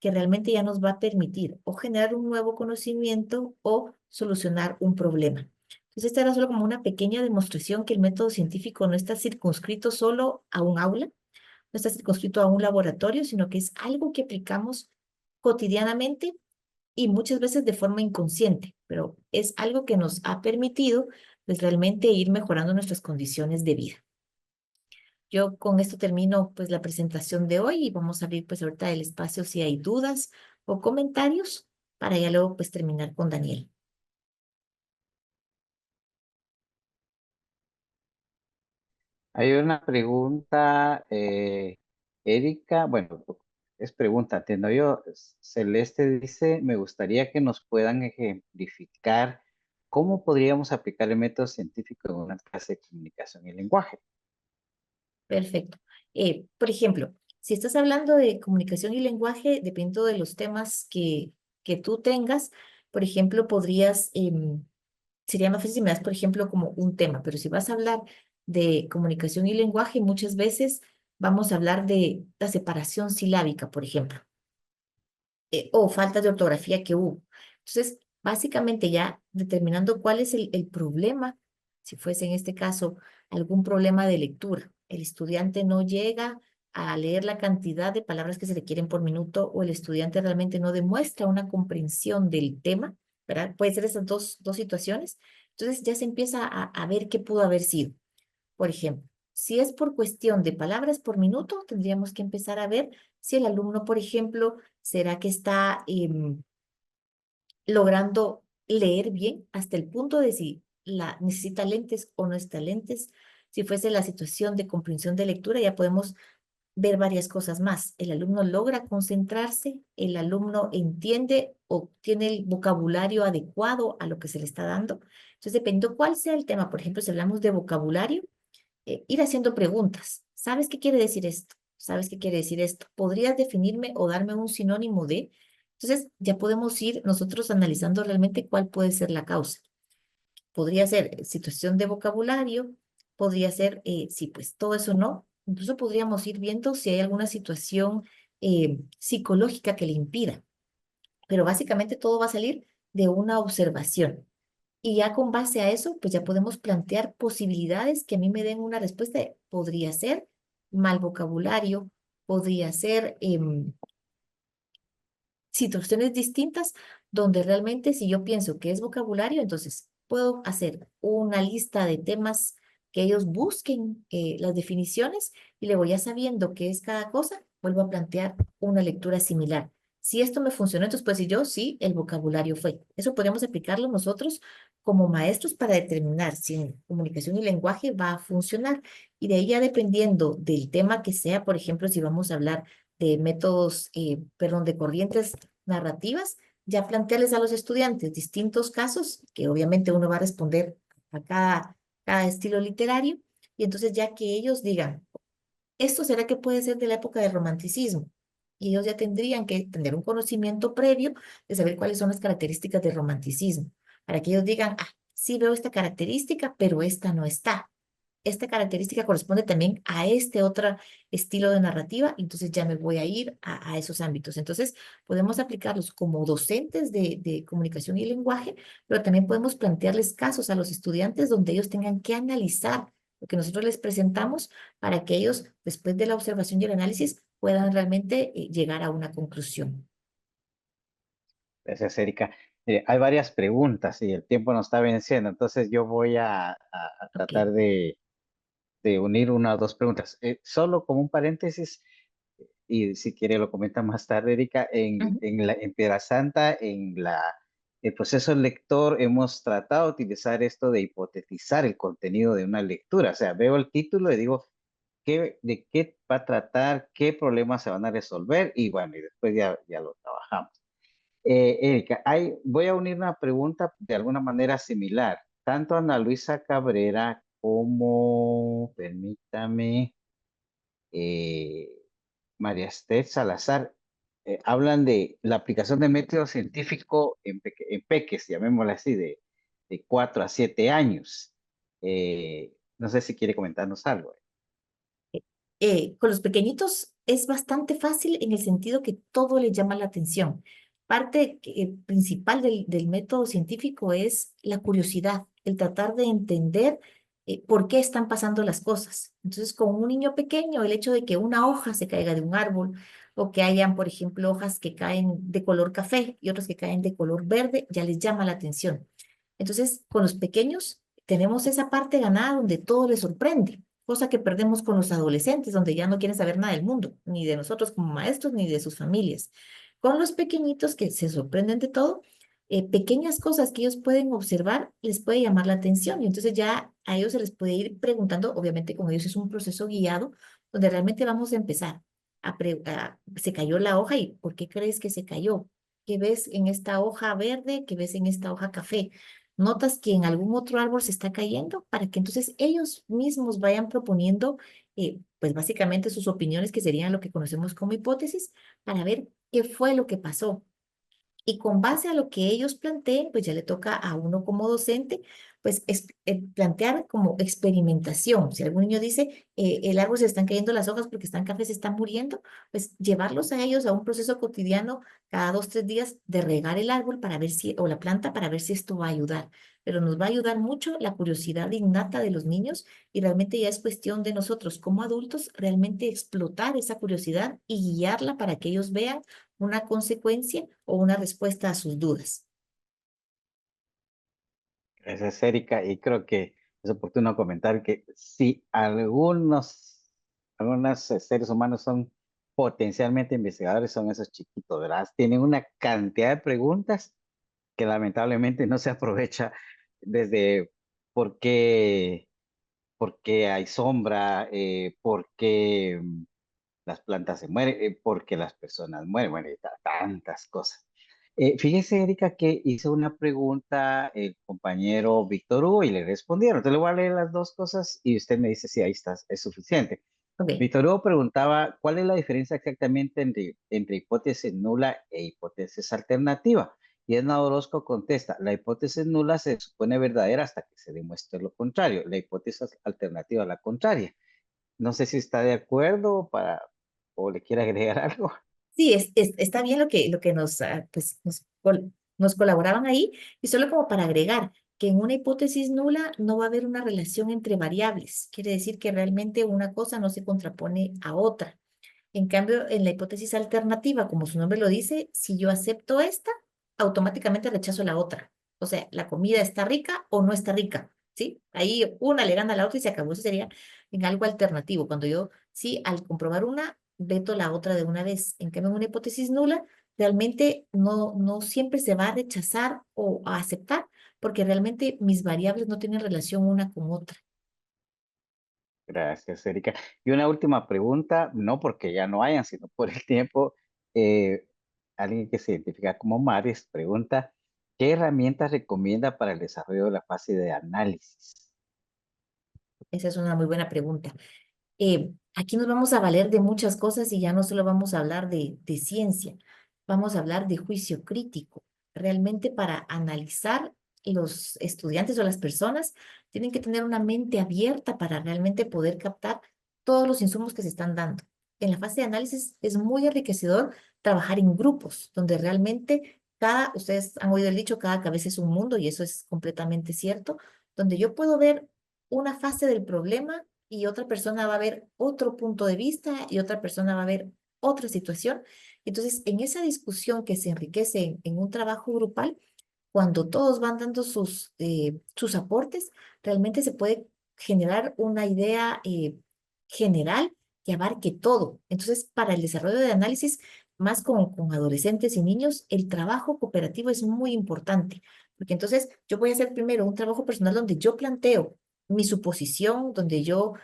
que realmente ya nos va a permitir o generar un nuevo conocimiento o solucionar un problema. Entonces, esta era solo como una pequeña demostración que el método científico no está circunscrito solo a un aula, no está circunscrito a un laboratorio, sino que es algo que aplicamos cotidianamente y muchas veces de forma inconsciente, pero es algo que nos ha permitido pues realmente ir mejorando nuestras condiciones de vida. Yo con esto termino pues la presentación de hoy y vamos a abrir pues ahorita el espacio si hay dudas o comentarios para ya luego pues terminar con Daniel. Hay una pregunta, Erika, bueno, es pregunta, entiendo yo. Celeste dice, me gustaría que nos puedan ejemplificar cómo podríamos aplicar el método científico en una clase de comunicación y lenguaje. Perfecto. Por ejemplo, si estás hablando de comunicación y lenguaje, dependiendo de los temas que tú tengas, por ejemplo, podrías, sería más fácil si me das, por ejemplo, como un tema, pero si vas a hablar de comunicación y lenguaje, muchas veces vamos a hablar de la separación silábica, por ejemplo. O faltas de ortografía que hubo. Entonces, básicamente ya determinando cuál es el problema, si fuese en este caso algún problema de lectura, el estudiante no llega a leer la cantidad de palabras que se requieren por minuto o el estudiante realmente no demuestra una comprensión del tema, ¿verdad? Puede ser esas dos situaciones. Entonces ya se empieza a ver qué pudo haber sido. Por ejemplo, si es por cuestión de palabras por minuto, tendríamos que empezar a ver si el alumno, por ejemplo, será que está logrando leer bien hasta el punto de si necesita lentes o no necesita lentes. Si fuese la situación de comprensión de lectura, ya podemos ver varias cosas más. El alumno logra concentrarse, el alumno entiende o tiene el vocabulario adecuado a lo que se le está dando. Entonces, dependiendo cuál sea el tema, por ejemplo, si hablamos de vocabulario, ir haciendo preguntas. ¿Sabes qué quiere decir esto? ¿Sabes qué quiere decir esto? ¿Podrías definirme o darme un sinónimo de? Entonces, ya podemos ir nosotros analizando realmente cuál puede ser la causa. Podría ser situación de vocabulario, podría ser, sí, pues todo eso no. Incluso podríamos ir viendo si hay alguna situación psicológica que le impida. Pero básicamente todo va a salir de una observación. Y ya con base a eso, pues ya podemos plantear posibilidades que a mí me den una respuesta. Podría ser mal vocabulario, podría ser situaciones distintas donde realmente si yo pienso que es vocabulario, entonces puedo hacer una lista de temas que ellos busquen las definiciones y luego ya sabiendo qué es cada cosa, vuelvo a plantear una lectura similar. Si esto me funcionó, entonces pues si yo sí, el vocabulario fue. Eso podemos aplicarlo nosotros como maestros para determinar si en comunicación y lenguaje va a funcionar. Y de ahí ya dependiendo del tema que sea, por ejemplo, si vamos a hablar de métodos, perdón, de corrientes narrativas, ya plantearles a los estudiantes distintos casos, que obviamente uno va a responder a cada estilo literario, y entonces ya que ellos digan, ¿esto será que puede ser de la época del romanticismo? Y ellos ya tendrían que tener un conocimiento previo de saber cuáles son las características del romanticismo, para que ellos digan, ah, sí veo esta característica, pero esta no está. Esta característica corresponde también a este otro estilo de narrativa, entonces ya me voy a ir a esos ámbitos. Entonces, podemos aplicarlos como docentes de comunicación y lenguaje, pero también podemos plantearles casos a los estudiantes donde ellos tengan que analizar lo que nosotros les presentamos para que ellos, después de la observación y el análisis, puedan realmente llegar a una conclusión. Gracias, Erika. Hay varias preguntas y el tiempo nos está venciendo, entonces yo voy a Ok, tratar de unir una o dos preguntas. Solo como un paréntesis, y si quiere lo comenta más tarde, Erika, Ujú. en Piedra Santa, el proceso lector, hemos tratado de utilizar esto de hipotetizar el contenido de una lectura. O sea, veo el título y digo, ¿de qué va a tratar? ¿Qué problemas se van a resolver? Y bueno, y después ya lo trabajamos. Erika, voy a unir una pregunta de alguna manera similar. Tanto Ana Luisa Cabrera como, permítame, eh, María Esther Salazar, hablan de la aplicación de método científico en peques, llamémosla así, de 4 a 7 años. No sé si quiere comentarnos algo. Con los pequeñitos es bastante fácil en el sentido que todo les llama la atención. Parte principal del método científico es la curiosidad, el tratar de entender por qué están pasando las cosas. Entonces, con un niño pequeño, el hecho de que una hoja se caiga de un árbol o que hayan, por ejemplo, hojas que caen de color café y otras que caen de color verde, ya les llama la atención. Entonces, con los pequeños tenemos esa parte ganada donde todo les sorprende, cosa que perdemos con los adolescentes, donde ya no quieren saber nada del mundo, ni de nosotros como maestros, ni de sus familias. Con los pequeñitos que se sorprenden de todo, pequeñas cosas que ellos pueden observar les puede llamar la atención y entonces ya a ellos se les puede ir preguntando, obviamente con ellos es un proceso guiado, donde realmente vamos a empezar se cayó la hoja y ¿por qué crees que se cayó? ¿Qué ves en esta hoja verde? ¿Qué ves en esta hoja café? ¿Notas que en algún otro árbol se está cayendo? Para que entonces ellos mismos vayan proponiendo, pues básicamente sus opiniones, que serían lo que conocemos como hipótesis, para ver qué fue lo que pasó. Y con base a lo que ellos planteen, pues ya le toca a uno como docente, pues plantear como experimentación. Si algún niño dice, el árbol se están cayendo las hojas porque están cafés, se están muriendo, pues llevarlos a ellos a un proceso cotidiano cada 2, 3 días de regar el árbol para ver si, o la planta para ver si esto va a ayudar. Pero nos va a ayudar mucho la curiosidad innata de los niños y realmente ya es cuestión de nosotros como adultos realmente explotar esa curiosidad y guiarla para que ellos vean una consecuencia o una respuesta a sus dudas. Gracias, Erika. Y creo que es oportuno comentar que si algunos seres humanos son potencialmente investigadores, son esos chiquitos, ¿verdad? Tienen una cantidad de preguntas que lamentablemente no se aprovecha desde por qué, por qué hay sombra, por qué las plantas se mueren, por qué las personas mueren, bueno, y tantas cosas. Fíjese, Erika, que hizo una pregunta el compañero Víctor Hugo y le respondieron. Entonces le voy a leer las dos cosas y usted me dice si ahí está, es suficiente. Ok. Víctor Hugo preguntaba, ¿cuál es la diferencia exactamente entre hipótesis nula e hipótesis alternativa? Y Edna Orozco contesta, la hipótesis nula se supone verdadera hasta que se demuestre lo contrario. La hipótesis alternativa la contraria. No sé si está de acuerdo o le quiere agregar algo. Sí, está bien lo que nos colaboraban ahí, y solo como para agregar que en una hipótesis nula no va a haber una relación entre variables. Quiere decir que realmente una cosa no se contrapone a otra. En cambio, en la hipótesis alternativa, como su nombre lo dice, si yo acepto esta, automáticamente rechazo la otra. O sea, la comida está rica o no está rica, ¿sí? Ahí una le gana a la otra y se acabó. Eso sería en algo alternativo. Cuando yo, sí, al comprobar una, veto la otra de una vez. En cambio, en una hipótesis nula, realmente no siempre se va a rechazar o a aceptar, porque realmente mis variables no tienen relación una con otra. Gracias, Erika. Y una última pregunta, no porque ya no hayan, sino por el tiempo. eh, Alguien que se identifica como Maris pregunta, ¿qué herramientas recomienda para el desarrollo de la fase de análisis? Esa es una muy buena pregunta. Aquí nos vamos a valer de muchas cosas y ya no solo vamos a hablar de ciencia, vamos a hablar de juicio crítico. Realmente para analizar, los estudiantes o las personas tienen que tener una mente abierta para realmente poder captar todos los insumos que se están dando. En la fase de análisis es muy enriquecedor trabajar en grupos, donde realmente ustedes han oído el dicho, cada cabeza es un mundo, y eso es completamente cierto, donde yo puedo ver una fase del problema y otra persona va a ver otro punto de vista y otra persona va a ver otra situación. Entonces, en esa discusión que se enriquece en un trabajo grupal, cuando todos van dando sus aportes, realmente se puede generar una idea general que abarque todo. Entonces, para el desarrollo de análisis, más con adolescentes y niños, el trabajo cooperativo es muy importante, porque entonces yo voy a hacer primero un trabajo personal donde yo planteo mi suposición, donde yo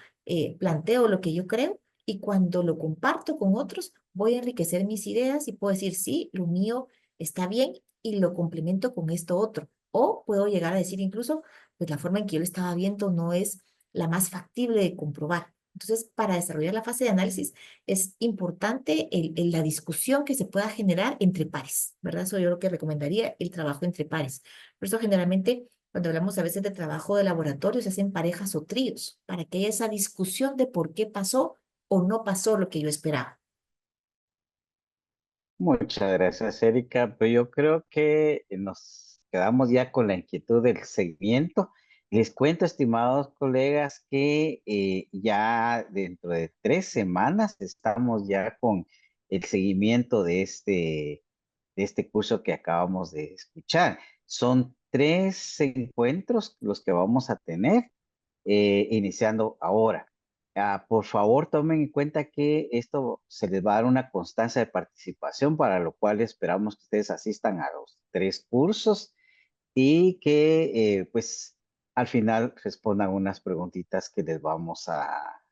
planteo lo que yo creo, y cuando lo comparto con otros, voy a enriquecer mis ideas y puedo decir, sí, lo mío está bien y lo complemento con esto otro. O puedo llegar a decir incluso, pues la forma en que yo lo estaba viendo no es la más factible de comprobar. Entonces, para desarrollar la fase de análisis es importante la discusión que se pueda generar entre pares, ¿verdad? Eso yo lo que recomendaría, el trabajo entre pares. Por eso generalmente cuando hablamos a veces de trabajo de laboratorio se hacen parejas o tríos para que haya esa discusión de por qué pasó o no pasó lo que yo esperaba. Muchas gracias, Erika. Pero yo creo que nos quedamos ya con la inquietud del seguimiento. Les cuento, estimados colegas, que ya dentro de 3 semanas estamos ya con el seguimiento de este curso que acabamos de escuchar. Son 3 encuentros los que vamos a tener iniciando ahora. Por favor, tomen en cuenta que esto se les va a dar una constancia de participación, para lo cual esperamos que ustedes asistan a los 3 cursos y que pues al final respondan unas preguntitas que les vamos a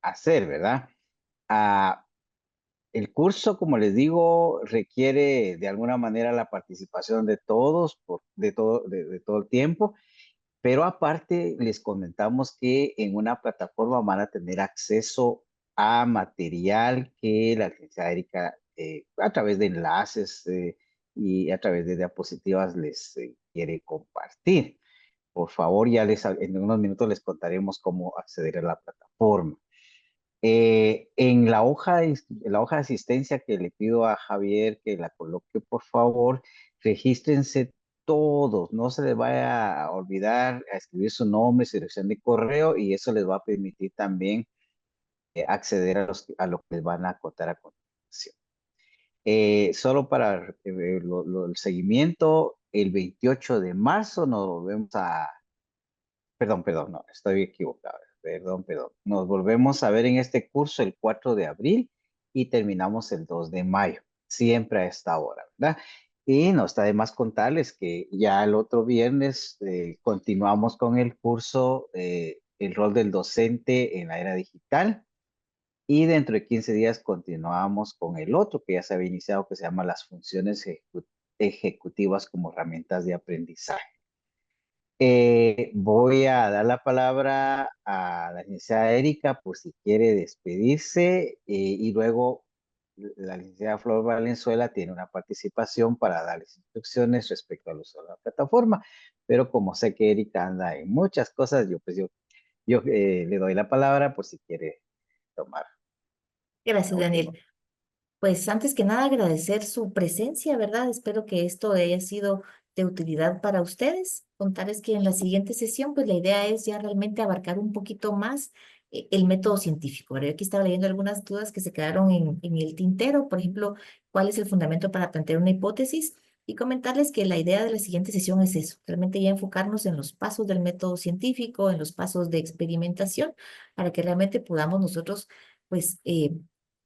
hacer, ¿verdad? Ah, el curso, como les digo, requiere de alguna manera la participación de todos, de todo el tiempo. Pero aparte, les comentamos que en una plataforma van a tener acceso a material que la licenciada Erika, a través de enlaces y a través de diapositivas, les quiere compartir. Por favor, en unos minutos les contaremos cómo acceder a la plataforma. En la hoja de asistencia que le pido a Javier que la coloque, por favor, regístrense todos, no se les vaya a olvidar a escribir su nombre, su dirección de correo, y eso les va a permitir también acceder a lo que les van a contar a continuación. Solo para el seguimiento, el 28 de marzo nos volvemos perdón, no, estoy equivocado. Perdón. Nos volvemos a ver en este curso el 4 de abril y terminamos el 2 de mayo, siempre a esta hora, ¿verdad? Y no está de más contarles que ya el otro viernes continuamos con el curso, el rol del docente en la era digital, y dentro de 15 días continuamos con el otro que ya se había iniciado, que se llama las funciones ejecutivas como herramientas de aprendizaje. Voy a dar la palabra a la licenciada Erika por si quiere despedirse, y luego la licenciada Flor Valenzuela tiene una participación para darles instrucciones respecto al uso de la plataforma, pero como sé que Erika anda en muchas cosas, yo le doy la palabra por si quiere tomar la Gracias, última. Daniel. Pues antes que nada agradecer su presencia, ¿verdad? Espero que esto haya sido de utilidad para ustedes. Contarles que en la siguiente sesión, pues la idea es ya realmente abarcar un poquito más el método científico. ¿Verdad? Yo aquí estaba leyendo algunas dudas que se quedaron en el tintero. Por ejemplo, ¿cuál es el fundamento para plantear una hipótesis? Y comentarles que la idea de la siguiente sesión es eso, realmente ya enfocarnos en los pasos del método científico, en los pasos de experimentación, para que realmente podamos nosotros, pues,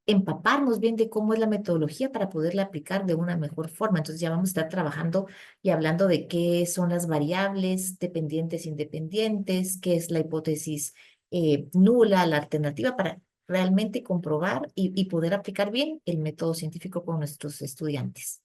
empaparnos bien de cómo es la metodología para poderla aplicar de una mejor forma. Entonces ya vamos a estar trabajando y hablando de qué son las variables dependientes, independientes, qué es la hipótesis nula, la alternativa, para realmente comprobar y poder aplicar bien el método científico con nuestros estudiantes.